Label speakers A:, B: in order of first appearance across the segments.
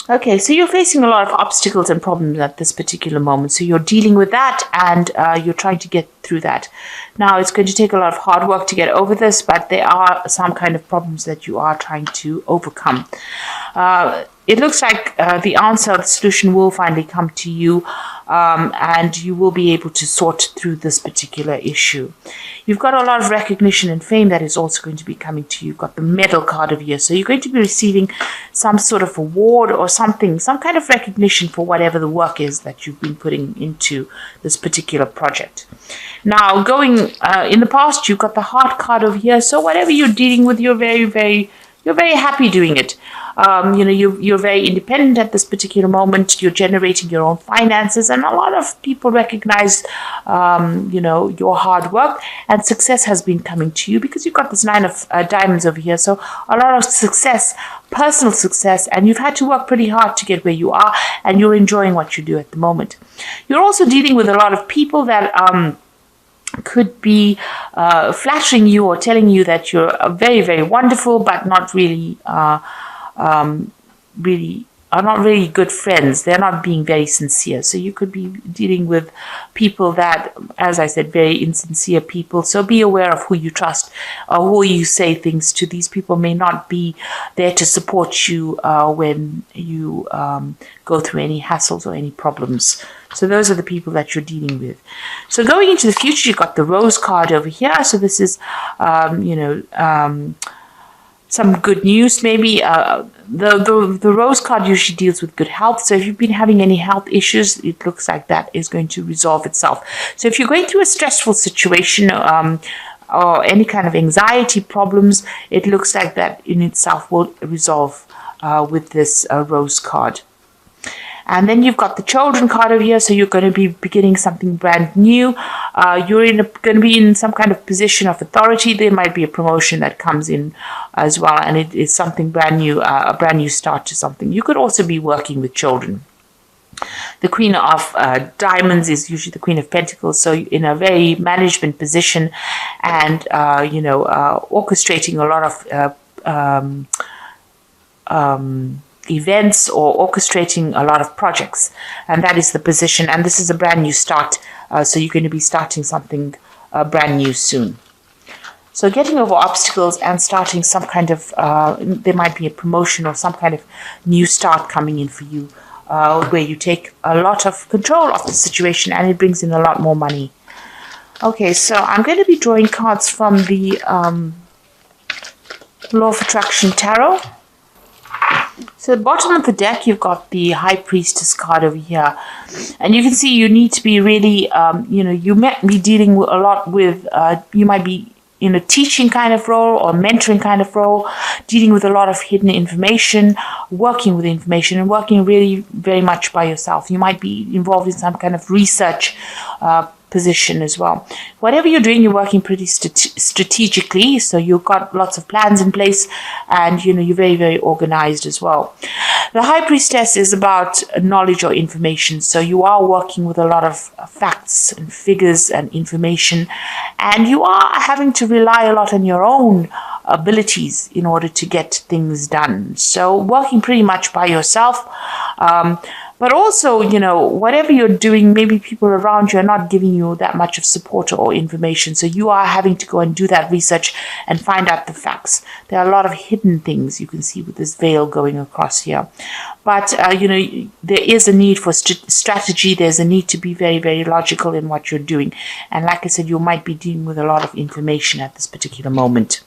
A: Okay, so you're facing a lot of obstacles and problems at this particular moment. So you're dealing with that, and you're trying to get through that. Now, it's going to take a lot of hard work to get over this, but there are some kind of problems that you are trying to overcome. It looks like the answer, the solution will finally come to you, and you will be able to sort through this particular issue. You've got a lot of recognition and fame that is also going to be coming to you. You've got the medal card over here. So you're going to be receiving some sort of award or something, some kind of recognition for whatever the work is that you've been putting into this particular project. Now, going in the past, you've got the heart card over here. So whatever you're dealing with, you're very happy doing it. You're very independent at this particular moment. You're generating your own finances, and a lot of people recognize, your hard work, and success has been coming to you because you've got this 9 of diamonds over here. So a lot of success, personal success, and you've had to work pretty hard to get where you are, and you're enjoying what you do at the moment. You're also dealing with a lot of people that could be flattering you or telling you that you're very wonderful, but not really are not really good friends. They're not being very sincere. So you could be dealing with people that, as I said, very insincere people. So be aware of who you trust or who you say things to. These people may not be there to support you when you go through any hassles or any problems. So those are the people that you're dealing with. So going into the future, you've got the Rose card over here. So this is, some good news. Maybe the Rose card usually deals with good health. So if you've been having any health issues, it looks like that is going to resolve itself. So if you're going through a stressful situation or any kind of anxiety problems, it looks like that in itself will resolve with this Rose card. And then you've got the Children card over here, so you're going to be beginning something brand new. You're going to be in some kind of position of authority. There might be a promotion that comes in as well, and it is something brand new, a brand new start to something. You could also be working with children. The Queen of Diamonds is usually the Queen of Pentacles, so in a very management position, and orchestrating a lot of events or orchestrating a lot of projects, and that is the position. And this is a brand new start, so you're going to be starting something brand new soon. So getting over obstacles and starting some kind of there might be a promotion or some kind of new start coming in for you, where you take a lot of control of the situation and it brings in a lot more money. Okay, so I'm going to be drawing cards from the Law of Attraction Tarot. So at the bottom of the deck, you've got the High Priestess card over here. And you can see you need to be really, you might be dealing a lot with, you might be in a teaching kind of role or mentoring kind of role, dealing with a lot of hidden information, working with information, and working really very much by yourself. You might be involved in some kind of research position as well. Whatever you're doing, you're working pretty strategically, so you've got lots of plans in place, and you're very organized as well. The High Priestess is about knowledge or information, so you are working with a lot of facts and figures and information, and you are having to rely a lot on your own abilities in order to get things done. So working pretty much by yourself. But also, whatever you're doing, maybe people around you are not giving you that much of support or information. So you are having to go and do that research and find out the facts. There are a lot of hidden things you can see with this veil going across here. But, there is a need for strategy. There's a need to be very logical in what you're doing. And like I said, you might be dealing with a lot of information at this particular moment.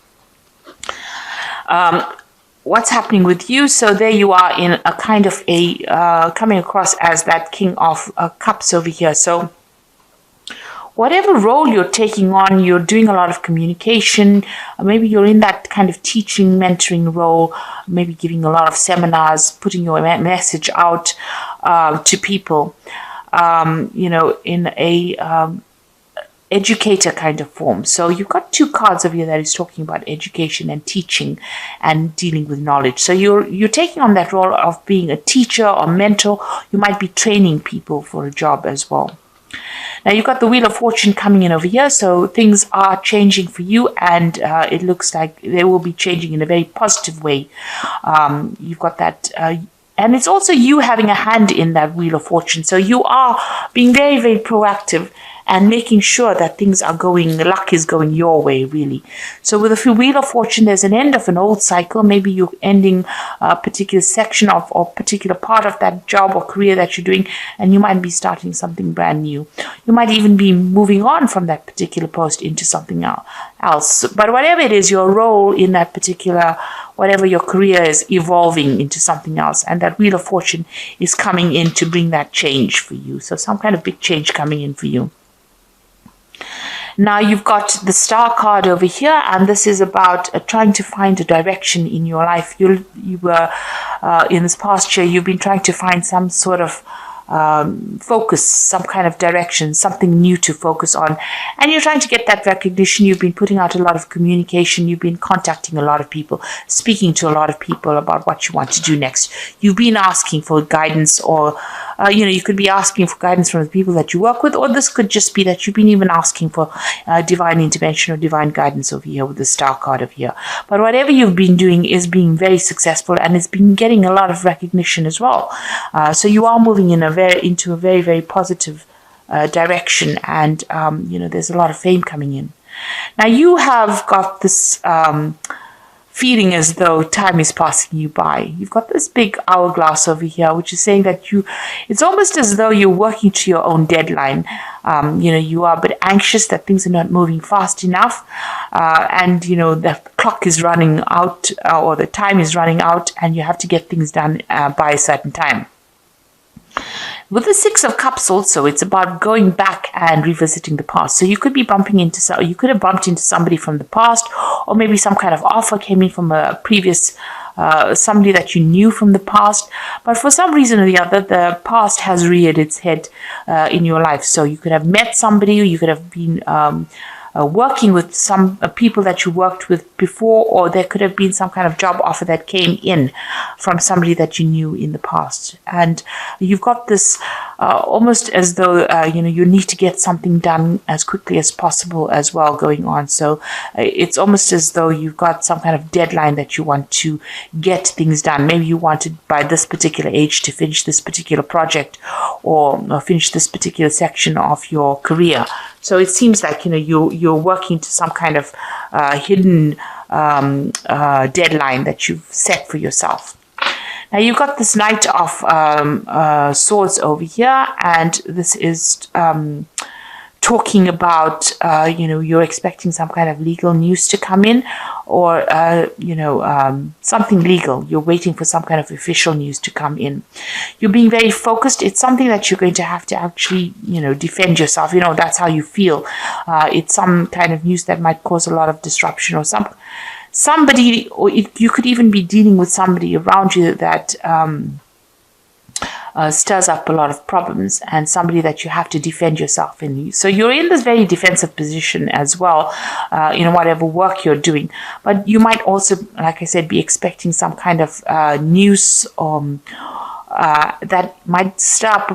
A: What's happening with you? So there you are in a kind of coming across as that King of Cups over here. So whatever role you're taking on, you're doing a lot of communication. Maybe you're in that kind of teaching, mentoring role, maybe giving a lot of seminars, putting your message out to people, in a educator kind of form. So you've got 2 cards over here that is talking about education and teaching and dealing with knowledge. So you're taking on that role of being a teacher or mentor. You might be training people for a job as well. Now you've got the Wheel of Fortune coming in over here, so things are changing for you, and it looks like they will be changing in a very positive way. You've got that And it's also you having a hand in that Wheel of Fortune. So you are being very, very proactive and making sure that things are going, luck is going your way, really. So with the Wheel of Fortune, there's an end of an old cycle. Maybe you're ending a particular section of or particular part of that job or career that you're doing, and you might be starting something brand new. You might even be moving on from that particular post into something else. But whatever it is, your role in that particular, whatever your career is, evolving into something else. And that Wheel of Fortune is coming in to bring that change for you. So some kind of big change coming in for you. Now you've got the Star card over here, and this is about trying to find a direction in your life. You were in this past year, you've been trying to find some sort of focus, some kind of direction, something new to focus on, and you're trying to get that recognition. You've been putting out a lot of communication, you've been contacting a lot of people, speaking to a lot of people about what you want to do next. You've been asking for guidance, or you could be asking for guidance from the people that you work with, or this could just be that you've been even asking for divine intervention or divine guidance over here with the Star card over here. But whatever you've been doing is being very successful, and it's been getting a lot of recognition as well. So you are moving into a very, very positive direction, and there's a lot of fame coming in. Now you have got this feeling as though time is passing you by. You've got this big hourglass over here, which is saying that it's almost as though you're working to your own deadline. You are a bit anxious that things are not moving fast enough, and the clock is running out, or the time is running out, and you have to get things done by a certain time. With the Six of Cups also, it's about going back and revisiting the past. So you could be you could have bumped into somebody from the past, or maybe some kind of offer came in from a previous, somebody that you knew from the past. But for some reason or the other, the past has reared its head in your life. So you could have met somebody, or you could have been working with some people that you worked with before, or there could have been some kind of job offer that came in from somebody that you knew in the past. And you've got this almost as though you need to get something done as quickly as possible as well going on. So it's almost as though you've got some kind of deadline that you want to get things done. Maybe you wanted by this particular age to finish this particular project, or finish this particular section of your career. So it seems like you're working to some kind of hidden deadline that you've set for yourself. Now you've got this Knight of Swords over here, and this is talking about you're expecting some kind of legal news to come in, or something legal. You're waiting for some kind of official news to come in. You're being very focused. It's something that you're going to have to actually defend yourself. That's how you feel. It's some kind of news that might cause a lot of disruption, or somebody, or you could even be dealing with somebody around you that stirs up a lot of problems, and somebody that you have to defend yourself in. So you're in this very defensive position as well, whatever work you're doing. But you might also, like I said, be expecting some kind of news that might stir up,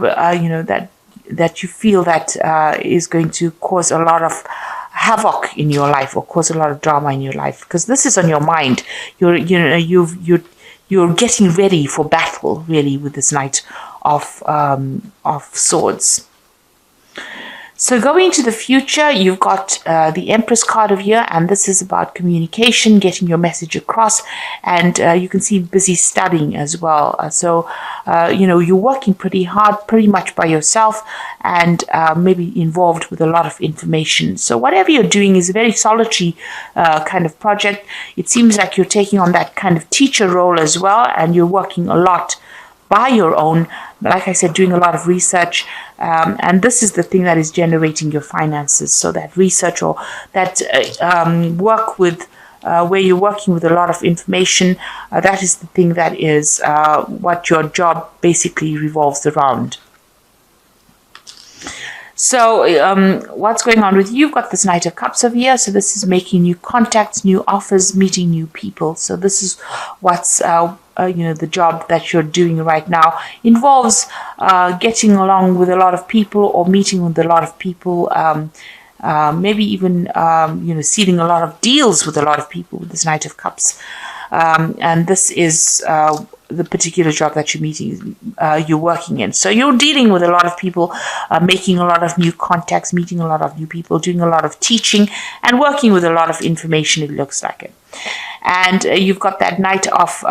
A: that you feel that is going to cause a lot of havoc in your life, or cause a lot of drama in your life, because this is on your mind. You're getting ready for battle, really, with this Knight of Swords. So going into the future, you've got the Empress card over here, and this is about communication, getting your message across, and you can see busy studying as well. So you're working pretty hard, pretty much by yourself, and maybe involved with a lot of information. So whatever you're doing is a very solitary kind of project. It seems like you're taking on that kind of teacher role as well, and you're working a lot by your own, like I said, doing a lot of research, and this is the thing that is generating your finances. So that research, or that work with where you're working with a lot of information, that is the thing that is what your job basically revolves around. So what's going on with you? You've got this Knight of Cups over here. So this is making new contacts, new offers, meeting new people. So this is what's the job that you're doing right now involves getting along with a lot of people, or meeting with a lot of people, maybe even sealing a lot of deals with a lot of people with this Knight of Cups. And this is the particular job that you're working in. So you're dealing with a lot of people, making a lot of new contacts, meeting a lot of new people, doing a lot of teaching, and working with a lot of information, it looks like it. And you've got that Knight of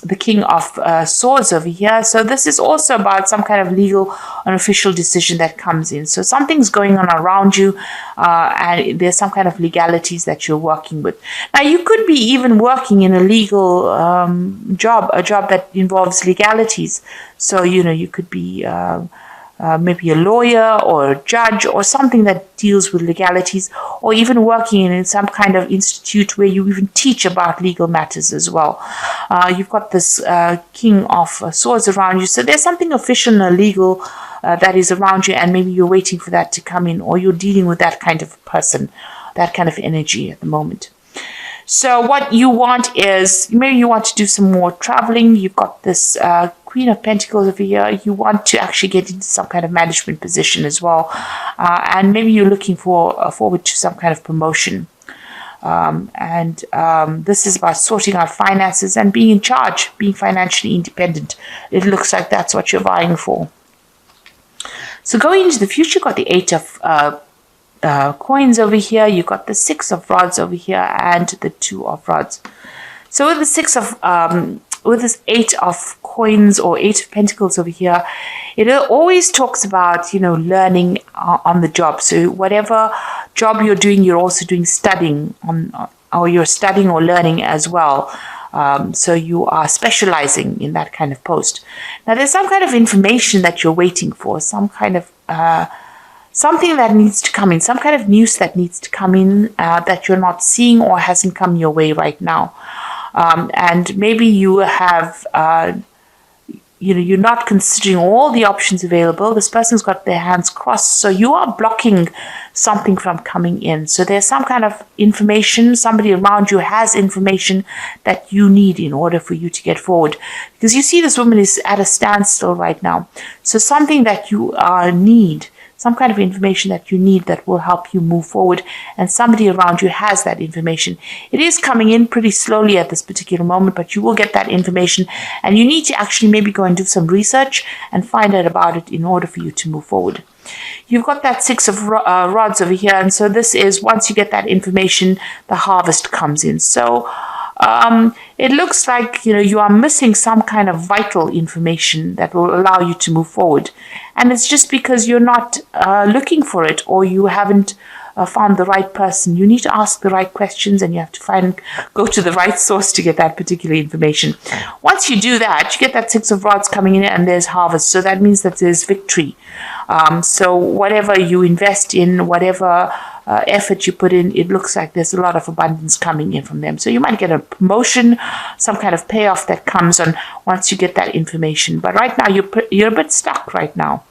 A: the King of Swords over here. So this is also about some kind of legal and official decision that comes in. So something's going on around you, and there's some kind of legalities that you're working with. Now, you could be even working in a legal job, a job that involves legalities. So, you could be maybe a lawyer or a judge or something that deals with legalities, or even working in some kind of institute where you even teach about legal matters as well. You've got this King of Swords around you, so there's something official and legal that is around you, and maybe you're waiting for that to come in, or you're dealing with that kind of person, that kind of energy at the moment. So what you want is, maybe you want to do some more traveling. You've got this Queen of Pentacles over here. You want to actually get into some kind of management position as well. And maybe you're looking forward to some kind of promotion. This is about sorting out finances and being in charge, being financially independent. It looks like that's what you're vying for. So going into the future, you've got the Eight of coins over here, you've got the Six of Rods over here, and the Two of Rods. So with the with this Eight of coins or Eight of Pentacles over here, it always talks about, learning on the job. So whatever job you're doing, you're also doing studying or you're studying or learning as well. So you are specializing in that kind of post. Now there's some kind of information that you're waiting for, some kind of something that needs to come in, some kind of news that needs to come in that you're not seeing or hasn't come your way right now. And maybe you have, you're not considering all the options available. This person's got their hands crossed, so you are blocking something from coming in. So there's some kind of information, somebody around you has information that you need in order for you to get forward. Because you see this woman is at a standstill right now. So something that you need, some kind of information that you need that will help you move forward, and somebody around you has that information. It is coming in pretty slowly at this particular moment, but you will get that information, and you need to actually maybe go and do some research and find out about it in order for you to move forward. You've got that Six of Rods over here, and so this is, once you get that information, the harvest comes in. So it looks like you are missing some kind of vital information that will allow you to move forward, and it's just because you're not looking for it, or you haven't found the right person. You need to ask the right questions, and you have to go to the right source to get that particular information. Once you do that, you get that Six of Rods coming in, and there's harvest. So that means that there's victory. So whatever you invest in, whatever effort you put in, it looks like there's a lot of abundance coming in from them. So you might get a promotion, some kind of payoff that comes on once you get that information. But right now you're a bit stuck right now.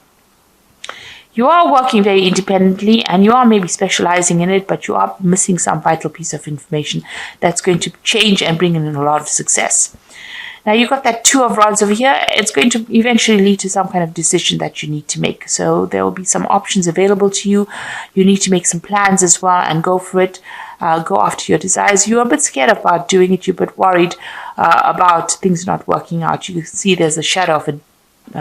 A: You are working very independently, and you are maybe specializing in it, but you are missing some vital piece of information that's going to change and bring in a lot of success. Now you've got that Two of Rods over here. It's going to eventually lead to some kind of decision that you need to make. So there will be some options available to you. You need to make some plans as well and go for it. Go after your desires. You're a bit scared about doing it. You're a bit worried about things not working out. You can see there's a shadow of a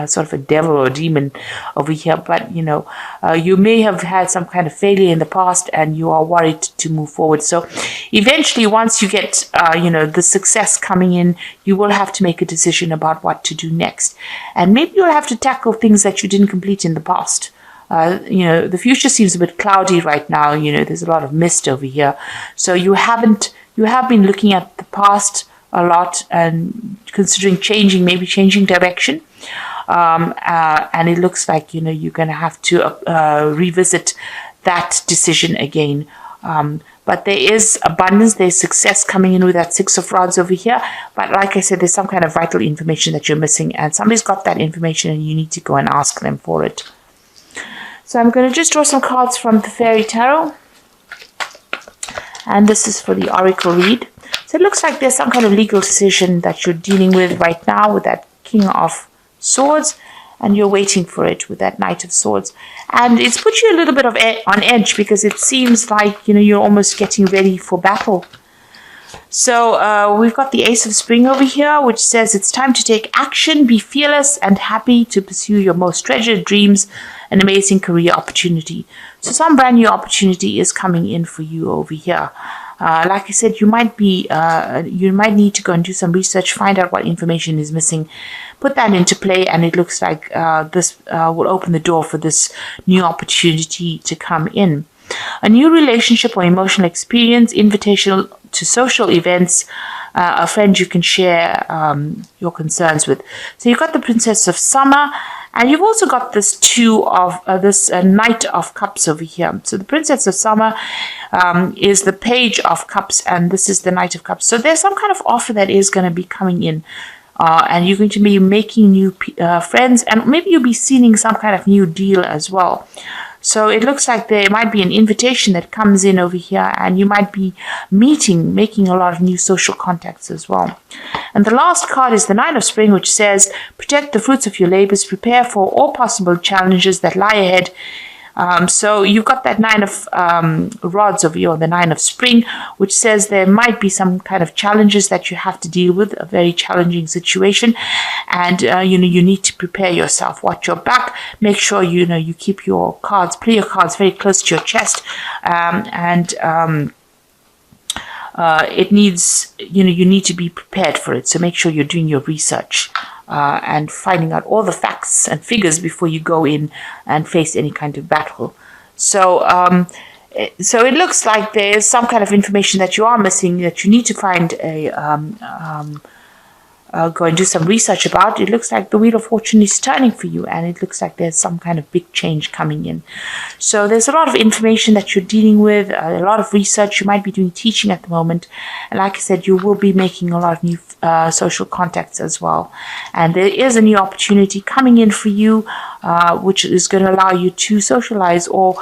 A: sort of a devil or demon over here, but you may have had some kind of failure in the past, and you are worried to move forward. So eventually, once you get the success coming in, you will have to make a decision about what to do next, and maybe you'll have to tackle things that you didn't complete in the past. The future seems a bit cloudy right now. There's a lot of mist over here, so you have been looking at the past a lot and considering maybe changing direction. And it looks like you're going to have to revisit that decision again. But there is abundance, there's success coming in with that Six of Rods over here. But like I said, there's some kind of vital information that you're missing, and somebody's got that information, and you need to go and ask them for it. So I'm going to just draw some cards from the Fairy Tarot, and this is for the Oracle read. So it looks like there's some kind of legal decision that you're dealing with right now with that King of Swords, and you're waiting for it with that Knight of Swords. And it's put you a little bit on edge, because it seems like you're almost getting ready for battle. So we've got the Ace of Spring over here, which says it's time to take action, be fearless and happy to pursue your most treasured dreams, an amazing career opportunity. So some brand new opportunity is coming in for you over here. Like I said, you might need to go and do some research, find out what information is missing, put that into play, and it looks like this will open the door for this new opportunity to come in. A new relationship or emotional experience, invitation to social events, a friend you can share your concerns with. So you've got the Princess of Summer, and you've also got this Knight of Cups over here. So the Princess of Summer is the Page of Cups, and this is the Knight of Cups. So there's some kind of offer that is going to be coming in. And you're going to be making new friends, and maybe you'll be seeing some kind of new deal as well. So it looks like there might be an invitation that comes in over here, and you might be making a lot of new social contacts as well. And the last card is the Nine of Spring, which says, protect the fruits of your labors, prepare for all possible challenges that lie ahead. So you've got that Nine of Rods over here, the Nine of Spring, which says there might be some kind of challenges that you have to deal with, a very challenging situation, and you need to prepare yourself. Watch your back. Make sure you keep your cards, play your cards very close to your chest, it needs you need to be prepared for it. So make sure you're doing your research. And finding out all the facts and figures before you go in and face any kind of battle. So it looks like there's some kind of information that you are missing, that you need to find go and do some research about. It looks like the Wheel of Fortune is turning for you, and it looks like there's some kind of big change coming in. So there's a lot of information that you're dealing with, a lot of research. You might be doing teaching at the moment, and like I said, you will be making a lot of new social contacts as well. And there is a new opportunity coming in for you, which is going to allow you to socialize, or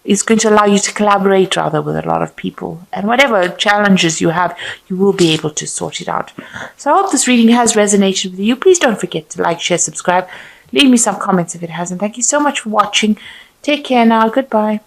A: is going to allow you to collaborate rather with a lot of people, and whatever challenges you have, you will be able to sort it out. So I hope this reading has resonated with you. Please don't forget to like, share, subscribe, leave me some comments if it hasn't. Thank you so much for watching. Take care now. Goodbye.